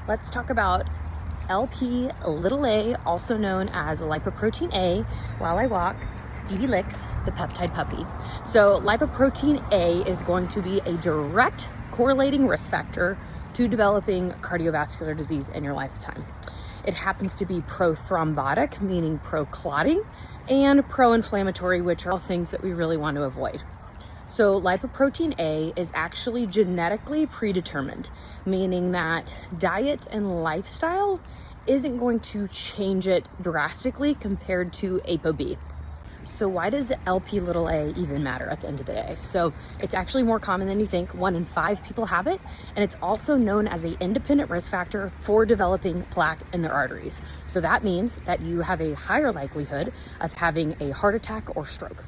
let's talk about Lp(a), also known as lipoprotein A, while I walk, Stevie Licks, the peptide puppy. So lipoprotein A is going to be a direct correlating risk factor to developing cardiovascular disease in your lifetime. It happens to be prothrombotic, meaning pro-clotting, and pro-inflammatory, which are all things that we really want to avoid. So lipoprotein A is actually genetically predetermined, meaning that diet and lifestyle isn't going to change it drastically compared to ApoB. So why does Lp(a) even matter at the end of the day? So it's actually more common than you think. 1 in 5 people have it, and it's also known as an independent risk factor for developing plaque in their arteries. So that means that you have a higher likelihood of having a heart attack or stroke.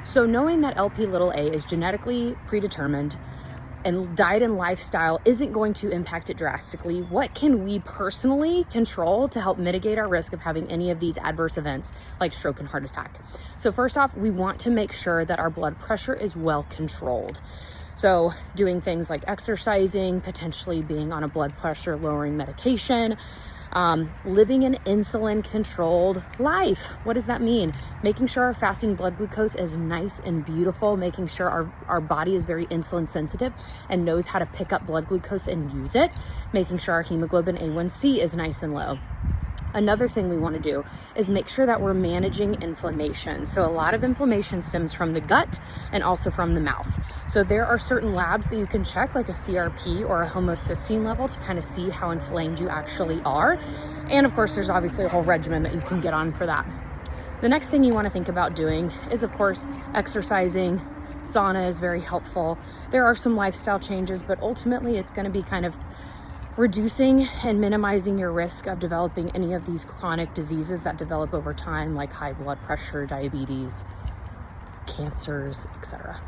So knowing that Lp(a) is genetically predetermined and diet and lifestyle isn't going to impact it drastically, what can we personally control to help mitigate our risk of having any of these adverse events like stroke and heart attack? So first off, we want to make sure that our blood pressure is well controlled. So doing things like exercising, potentially being on a blood pressure lowering medication, living an insulin controlled life. What does that mean? Making sure our fasting blood glucose is nice and beautiful, making sure our body is very insulin sensitive and knows how to pick up blood glucose and use it, making sure our hemoglobin A1C is nice and low. Another thing we want to do is make sure that we're managing inflammation. So a lot of inflammation stems from the gut and also from the mouth. So there are certain labs that you can check, like a CRP or a homocysteine level, to kind of see how inflamed you actually are. And of course, there's obviously a whole regimen that you can get on for that. The next thing you want to think about doing is, of course, exercising. Sauna is very helpful. There are some lifestyle changes, but ultimately it's going to be kind of reducing and minimizing your risk of developing any of these chronic diseases that develop over time, like high blood pressure, diabetes, cancers, etc.